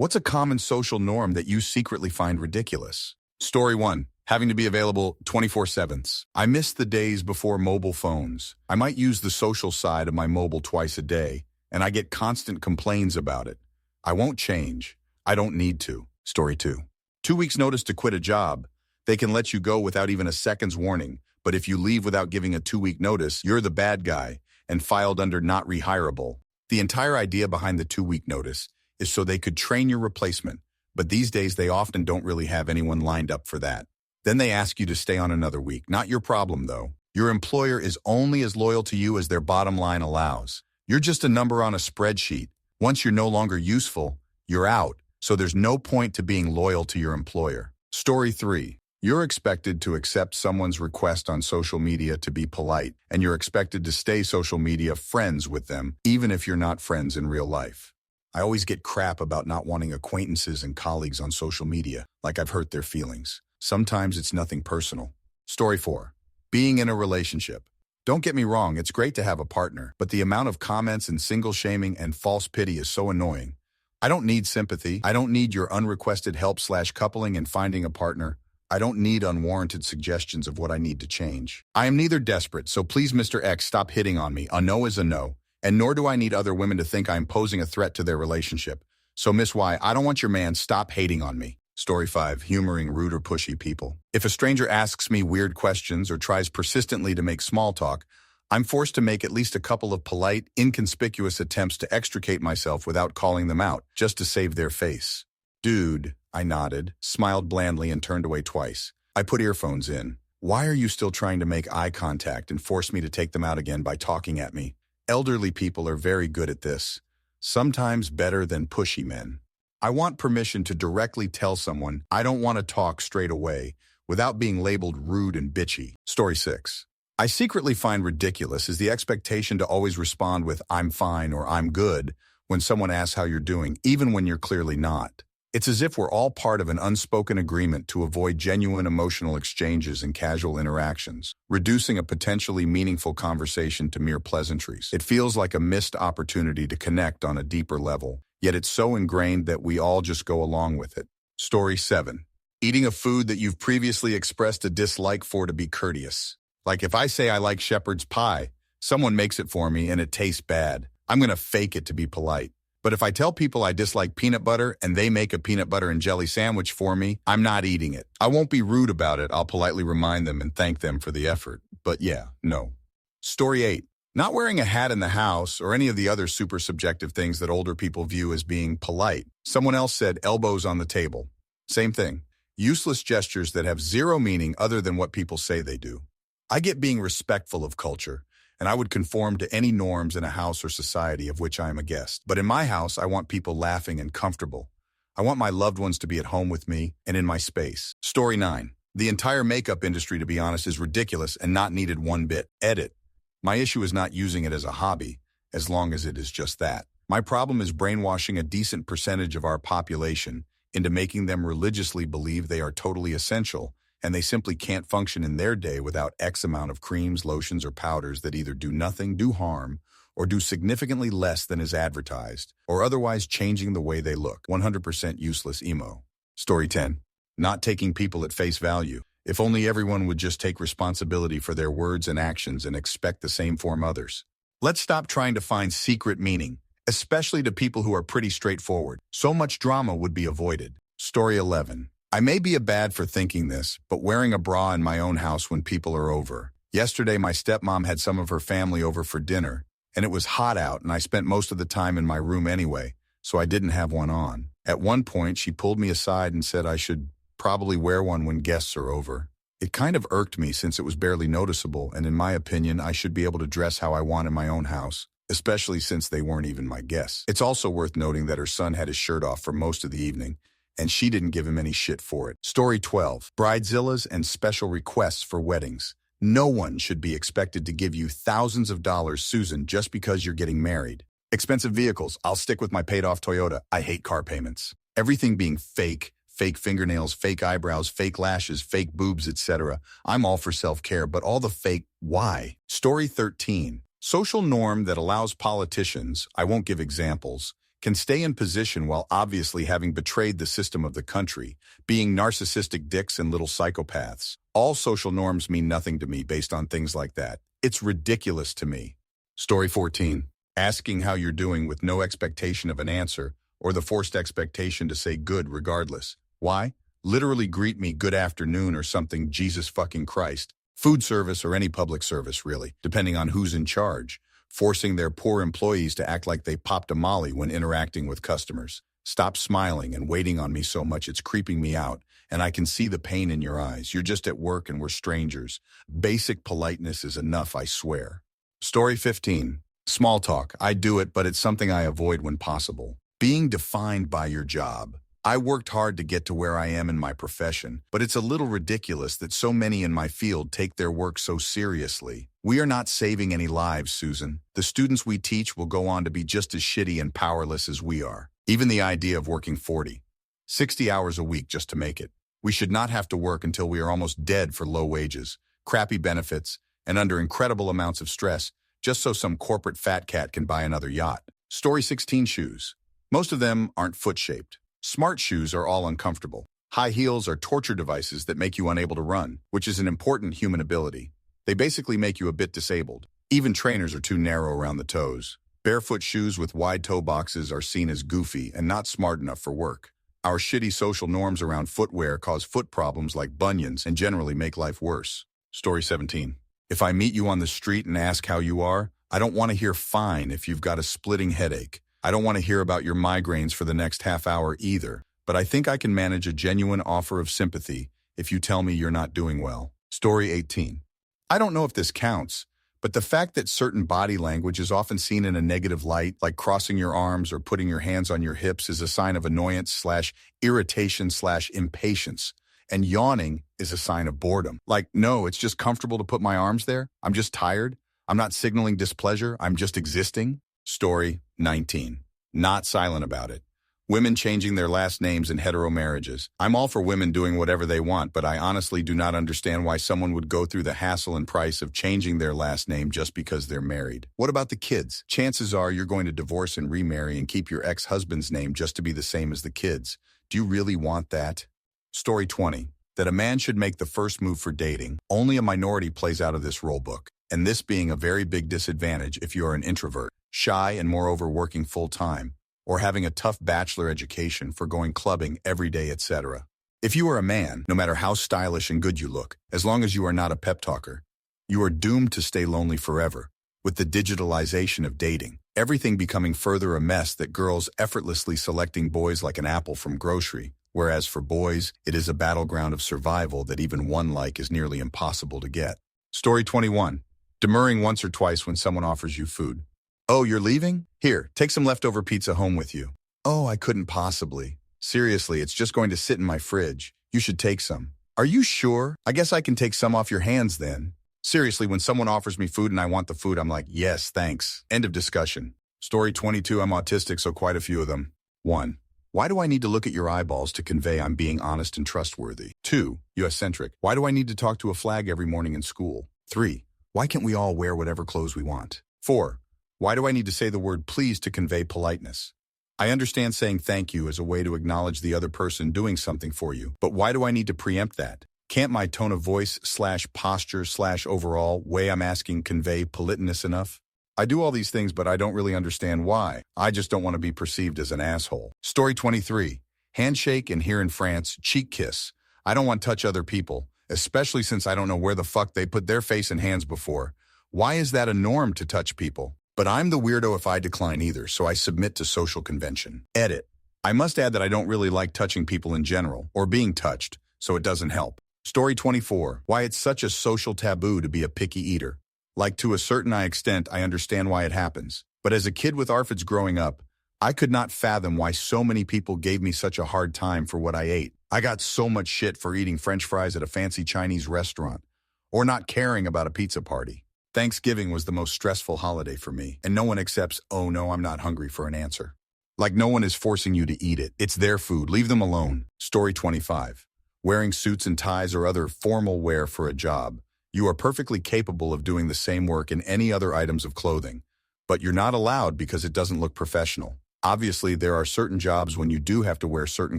What's a common social norm that you secretly find ridiculous? Story 1. Having to be available 24/7. I miss the days before mobile phones. I might use the social side of my mobile twice a day, and I get constant complaints about it. I won't change. I don't need to. Story 2. 2 weeks notice to quit a job. They can let you go without even a second's warning, but if you leave without giving a 2-week notice, you're the bad guy and filed under not rehirable. The entire idea behind the 2-week notice is so they could train your replacement, but these days they often don't really have anyone lined up for that. Then they ask you to stay on another week. Not your problem, though. Your employer is only as loyal to you as their bottom line allows. You're just a number on a spreadsheet. Once you're no longer useful, you're out, so there's no point to being loyal to your employer. Story 3. You're expected to accept someone's request on social media to be polite, and you're expected to stay social media friends with them, even if you're not friends in real life. I always get crap about not wanting acquaintances and colleagues on social media, like I've hurt their feelings. Sometimes it's nothing personal. Story 4. Being in a relationship. Don't get me wrong, it's great to have a partner, but the amount of comments and single shaming and false pity is so annoying. I don't need sympathy. I don't need your unrequested help/coupling and finding a partner. I don't need unwarranted suggestions of what I need to change. I am neither desperate, so please, Mr. X, stop hitting on me. A no is a no. And nor do I need other women to think I am posing a threat to their relationship. So, Miss Y, I don't want your man. Stop hating on me. Story 5. Humoring rude or pushy people. If a stranger asks me weird questions or tries persistently to make small talk, I'm forced to make at least a couple of polite, inconspicuous attempts to extricate myself without calling them out, just to save their face. Dude, I nodded, smiled blandly, and turned away twice. I put earphones in. Why are you still trying to make eye contact and force me to take them out again by talking at me? Elderly people are very good at this, sometimes better than pushy men. I want permission to directly tell someone I don't want to talk straight away without being labeled rude and bitchy. Story 6. I secretly find ridiculous is the expectation to always respond with "I'm fine" or "I'm good" when someone asks how you're doing, even when you're clearly not. It's as if we're all part of an unspoken agreement to avoid genuine emotional exchanges and casual interactions, reducing a potentially meaningful conversation to mere pleasantries. It feels like a missed opportunity to connect on a deeper level, yet it's so ingrained that we all just go along with it. Story 7. Eating a food that you've previously expressed a dislike for to be courteous. Like if I say I like shepherd's pie, someone makes it for me and it tastes bad. I'm going to fake it to be polite. But if I tell people I dislike peanut butter and they make a peanut butter and jelly sandwich for me, I'm not eating it. I won't be rude about it. I'll politely remind them and thank them for the effort. But yeah, no. Story 8. Not wearing a hat in the house or any of the other super subjective things that older people view as being polite. Someone else said elbows on the table. Same thing. Useless gestures that have zero meaning other than what people say they do. I get being respectful of culture, and I would conform to any norms in a house or society of which I am a guest. But in my house, I want people laughing and comfortable. I want my loved ones to be at home with me and in my space. Story 9. The entire makeup industry, to be honest, is ridiculous and not needed one bit. Edit. My issue is not using it as a hobby, as long as it is just that. My problem is brainwashing a decent percentage of our population into making them religiously believe they are totally essential, and they simply can't function in their day without X amount of creams, lotions, or powders that either do nothing, do harm, or do significantly less than is advertised, or otherwise changing the way they look. 100% useless emo. Story 10. Not taking people at face value. If only everyone would just take responsibility for their words and actions and expect the same from others. Let's stop trying to find secret meaning, especially to people who are pretty straightforward. So much drama would be avoided. Story 11. I may be a bad for thinking this, but wearing a bra in my own house when people are over. Yesterday, my stepmom had some of her family over for dinner, and it was hot out, and I spent most of the time in my room anyway, so I didn't have one on. At one point, she pulled me aside and said I should probably wear one when guests are over. It kind of irked me since it was barely noticeable, and in my opinion, I should be able to dress how I want in my own house, especially since they weren't even my guests. It's also worth noting that her son had his shirt off for most of the evening, and she didn't give him any shit for it. Story 12. Bridezillas and special requests for weddings. No one should be expected to give you thousands of dollars, Susan, just because you're getting married. Expensive vehicles. I'll stick with my paid-off Toyota. I hate car payments. Everything being fake fingernails, fake eyebrows, fake lashes, fake boobs, etc. I'm all for self-care, but all the fake, why? Story 13. Social norm that allows politicians, I won't give examples, can stay in position while obviously having betrayed the system of the country, being narcissistic dicks and little psychopaths. All social norms mean nothing to me based on things like that. It's ridiculous to me. Story 14. Asking how you're doing with no expectation of an answer, or the forced expectation to say good regardless. Why? Literally greet me good afternoon or something, Jesus fucking Christ. Food service or any public service, really, depending on who's in charge. Forcing their poor employees to act like they popped a molly when interacting with customers. Stop smiling and waiting on me so much it's creeping me out, and I can see the pain in your eyes. You're just at work and we're strangers. Basic politeness is enough, I swear. Story 15. Small talk. I do it, but it's something I avoid when possible. Being defined by your job. I worked hard to get to where I am in my profession, but it's a little ridiculous that so many in my field take their work so seriously. We are not saving any lives, Susan. The students we teach will go on to be just as shitty and powerless as we are. Even the idea of working 40, 60 hours a week just to make it. We should not have to work until we are almost dead for low wages, crappy benefits, and under incredible amounts of stress, just so some corporate fat cat can buy another yacht. Story 16. Shoes. Most of them aren't foot-shaped. Smart shoes are all uncomfortable. High heels are torture devices that make you unable to run, which is an important human ability. They basically make you a bit disabled. Even trainers are too narrow around the toes. Barefoot shoes with wide toe boxes are seen as goofy and not smart enough for work. Our shitty social norms around footwear cause foot problems like bunions and generally make life worse. Story 17. If I meet you on the street and ask how you are, I don't want to hear fine if you've got a splitting headache. I don't want to hear about your migraines for the next half hour either, but I think I can manage a genuine offer of sympathy if you tell me you're not doing well. Story 18. I don't know if this counts, but the fact that certain body language is often seen in a negative light, like crossing your arms or putting your hands on your hips, is a sign of annoyance/irritation/impatience. And yawning is a sign of boredom. Like, no, it's just comfortable to put my arms there. I'm just tired. I'm not signaling displeasure. I'm just existing. Story 19. Not silent about it. Women changing their last names in hetero marriages. I'm all for women doing whatever they want, but I honestly do not understand why someone would go through the hassle and price of changing their last name just because they're married. What about the kids? Chances are you're going to divorce and remarry and keep your ex-husband's name just to be the same as the kids. Do you really want that? Story 20. That a man should make the first move for dating. Only a minority plays out of this rule book, and this being a very big disadvantage if you are an introvert, shy, and moreover working full-time, or having a tough bachelor education for going clubbing every day, etc. If you are a man, no matter how stylish and good you look, as long as you are not a pep talker, you are doomed to stay lonely forever. With the digitalization of dating, everything becoming further a mess that girls effortlessly selecting boys like an apple from grocery, whereas for boys, it is a battleground of survival that even one like is nearly impossible to get. Story 21. Demurring once or twice when someone offers you food. Oh, you're leaving? Here, take some leftover pizza home with you. Oh, I couldn't possibly. Seriously, it's just going to sit in my fridge. You should take some. Are you sure? I guess I can take some off your hands then. Seriously, when someone offers me food and I want the food, I'm like, yes, thanks. End of discussion. Story 22. I'm autistic, so quite a few of them. 1. Why do I need to look at your eyeballs to convey I'm being honest and trustworthy? 2. US-centric. Why do I need to talk to a flag every morning in school? 3. Why can't we all wear whatever clothes we want? 4. Why do I need to say the word please to convey politeness? I understand saying thank you as a way to acknowledge the other person doing something for you, but why do I need to preempt that? Can't my tone of voice/posture/overall way I'm asking convey politeness enough? I do all these things, but I don't really understand why. I just don't want to be perceived as an asshole. Story 23. Handshake, and here in France, cheek kiss. I don't want to touch other people, especially since I don't know where the fuck they put their face and hands before. Why is that a norm to touch people? But I'm the weirdo if I decline either, so I submit to social convention. Edit. I must add that I don't really like touching people in general, or being touched, so it doesn't help. Story 24. Why it's such a social taboo to be a picky eater. Like, to a certain extent, I understand why it happens. But as a kid with ARFIDs growing up, I could not fathom why so many people gave me such a hard time for what I ate. I got so much shit for eating French fries at a fancy Chinese restaurant, or not caring about a pizza party. Thanksgiving was the most stressful holiday for me, and no one accepts, oh no, I'm not hungry for an answer. Like, no one is forcing you to eat it. It's their food. Leave them alone. Story 25. Wearing suits and ties or other formal wear for a job. You are perfectly capable of doing the same work in any other items of clothing, but you're not allowed because it doesn't look professional. Obviously, there are certain jobs when you do have to wear certain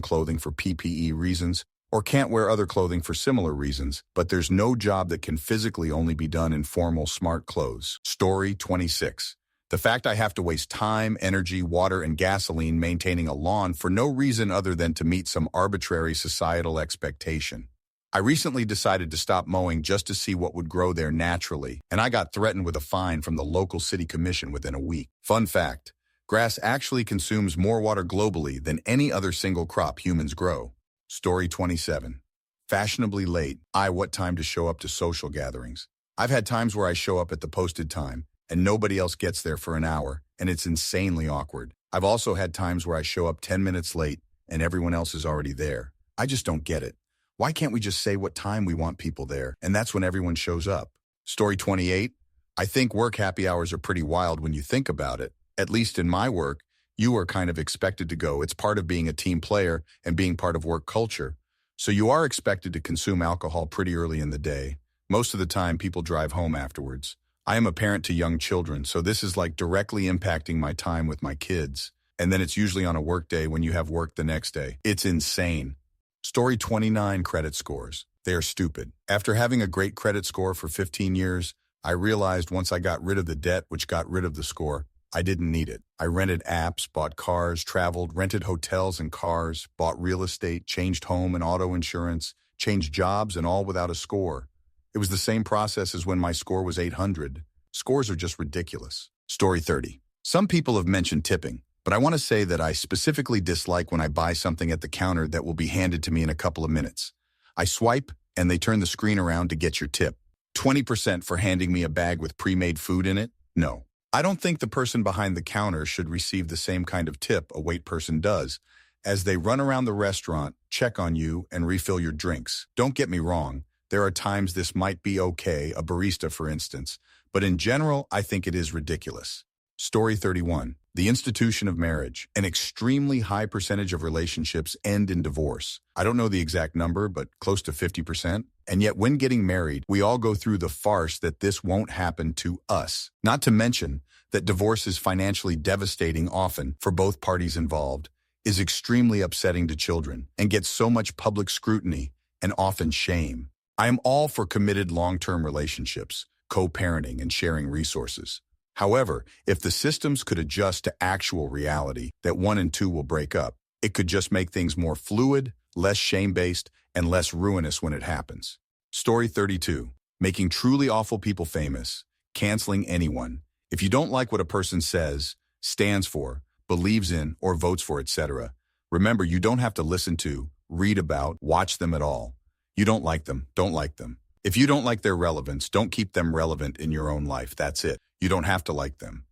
clothing for PPE reasons, or can't wear other clothing for similar reasons, but there's no job that can physically only be done in formal, smart clothes. Story 26. The fact I have to waste time, energy, water, and gasoline maintaining a lawn for no reason other than to meet some arbitrary societal expectation. I recently decided to stop mowing just to see what would grow there naturally, and I got threatened with a fine from the local city commission within a week. Fun fact, grass actually consumes more water globally than any other single crop humans grow. Story 27. Fashionably late. What time to show up to social gatherings? I've had times where I show up at the posted time, and nobody else gets there for an hour, and it's insanely awkward. I've also had times where I show up 10 minutes late, and everyone else is already there. I just don't get it. Why can't we just say what time we want people there, and that's when everyone shows up? Story 28. I think work happy hours are pretty wild when you think about it. At least in my work, you are kind of expected to go. It's part of being a team player and being part of work culture. So you are expected to consume alcohol pretty early in the day. Most of the time, people drive home afterwards. I am a parent to young children, so this is like directly impacting my time with my kids. And then it's usually on a work day when you have work the next day. It's insane. Story 29. Credit scores. They are stupid. After having a great credit score for 15 years, I realized once I got rid of the debt, which got rid of the score, I didn't need it. I rented apps, bought cars, traveled, rented hotels and cars, bought real estate, changed home and auto insurance, changed jobs, and all without a score. It was the same process as when my score was 800. Scores are just ridiculous. Story 30. Some people have mentioned tipping, but I want to say that I specifically dislike when I buy something at the counter that will be handed to me in a couple of minutes. I swipe, and they turn the screen around to get your tip. 20% for handing me a bag with pre-made food in it? No. I don't think the person behind the counter should receive the same kind of tip a wait person does, as they run around the restaurant, check on you, and refill your drinks. Don't get me wrong. There are times this might be okay, a barista for instance, but in general, I think it is ridiculous. Story 31. The institution of marriage. An extremely high percentage of relationships end in divorce. I don't know the exact number, but close to 50%. And yet when getting married, we all go through the farce that this won't happen to us. Not to mention that divorce is financially devastating often for both parties involved, is extremely upsetting to children, and gets so much public scrutiny and often shame. I am all for committed long-term relationships, co-parenting, and sharing resources. However, if the systems could adjust to actual reality that 1 and 2 will break up, it could just make things more fluid, less shame-based, and less ruinous when it happens. Story 32. Making truly awful people famous. Canceling anyone. If you don't like what a person says, stands for, believes in, or votes for, etc., remember you don't have to listen to, read about, watch them at all. You don't like them, don't like them. If you don't like their relevance, don't keep them relevant in your own life. That's it. You don't have to like them.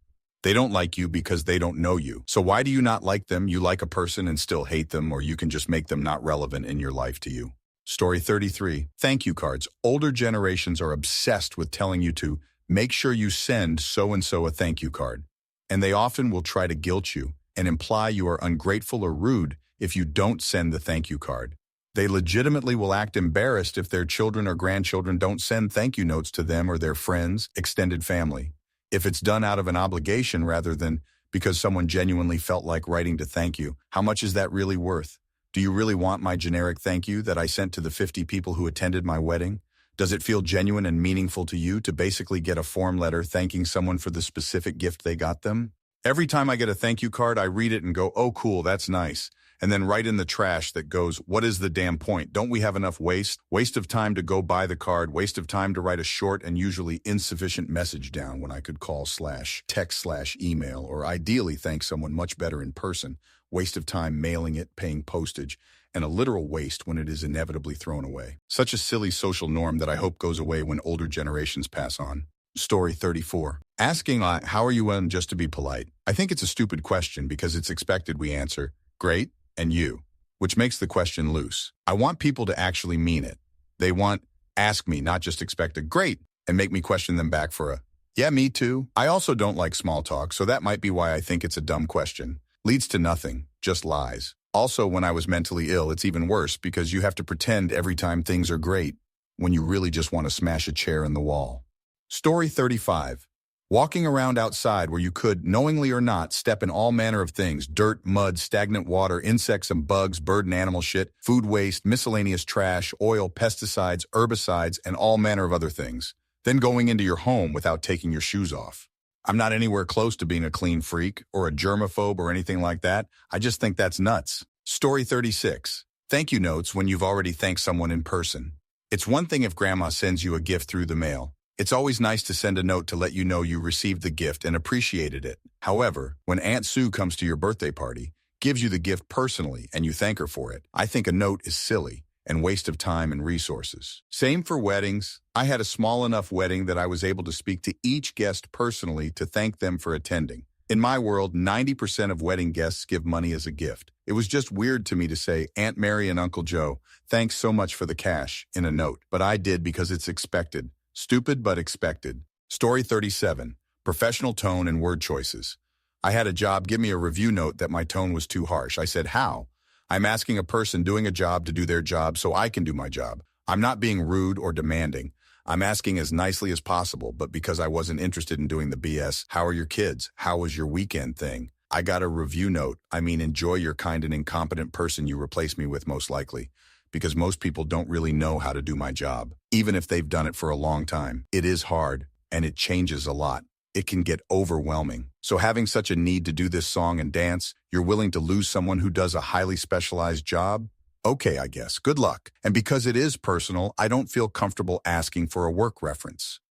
They don't like you because they don't know you. So why do you not like them? You like a person and still hate them, or you can just make them not relevant in your life to you. Story 33. Thank you cards. Older generations are obsessed with telling you to make sure you send so-and-so a thank you card. And they often will try to guilt you and imply you are ungrateful or rude if you don't send the thank you card. They legitimately will act embarrassed if their children or grandchildren don't send thank you notes to them or their friends, extended family. If it's done out of an obligation rather than because someone genuinely felt like writing to thank you, how much is that really worth? Do you really want my generic thank you that I sent to the 50 people who attended my wedding? Does it feel genuine and meaningful to you to basically get a form letter thanking someone for the specific gift they got them? Every time I get a thank you card, I read it and go, oh cool, that's nice. And then write in the trash that goes, what is the damn point? Don't we have enough waste? Waste of time to go buy the card, waste of time to write a short and usually insufficient message down when I could call / text / email, or ideally thank someone much better in person. Waste of time mailing it, paying postage, and a literal waste when it is inevitably thrown away. Such a silly social norm that I hope goes away when older generations pass on. Story 34. Asking, how are you just to be polite? I think it's a stupid question because it's expected we answer, great, and you, which makes the question loose. I want people to actually mean it. They want, ask me, not just expect a great, and make me question them back for a, yeah, me too. I also don't like small talk, so that might be why I think it's a dumb question. Leads to nothing, just lies. Also, when I was mentally ill, it's even worse because you have to pretend every time things are great when you really just want to smash a chair in the wall. Story 35. Walking around outside where you could, knowingly or not, step in all manner of things: dirt, mud, stagnant water, insects and bugs, bird and animal shit, food waste, miscellaneous trash, oil, pesticides, herbicides, and all manner of other things. Then going into your home without taking your shoes off. I'm not anywhere close to being a clean freak or a germaphobe or anything like that. I just think that's nuts. Story 36. Thank you notes when you've already thanked someone in person. It's one thing if grandma sends you a gift through the mail. It's always nice to send a note to let you know you received the gift and appreciated it. However, when Aunt Sue comes to your birthday party, gives you the gift personally, and you thank her for it, I think a note is silly and waste of time and resources. Same for weddings. I had a small enough wedding that I was able to speak to each guest personally to thank them for attending. In my world, 90% of wedding guests give money as a gift. It was just weird to me to say, Aunt Mary and Uncle Joe, thanks so much for the cash, in a note. But I did because it's expected. Stupid but expected. Story 37. Professional tone and word choices. I had a job give me a review note that my tone was too harsh. I said, how? I'm asking a person doing a job to do their job so I can do my job. I'm not being rude or demanding. I'm asking as nicely as possible, but because I wasn't interested in doing the BS, how are your kids? How was your weekend thing? I got a review note. I mean, enjoy your kind and incompetent person you replace me with, most likely. Because most people don't really know how to do my job, even if they've done it for a long time. It is hard, and it changes a lot. It can get overwhelming. So having such a need to do this song and dance, you're willing to lose someone who does a highly specialized job? Okay, I guess. Good luck. And because it is personal, I don't feel comfortable asking for a work reference.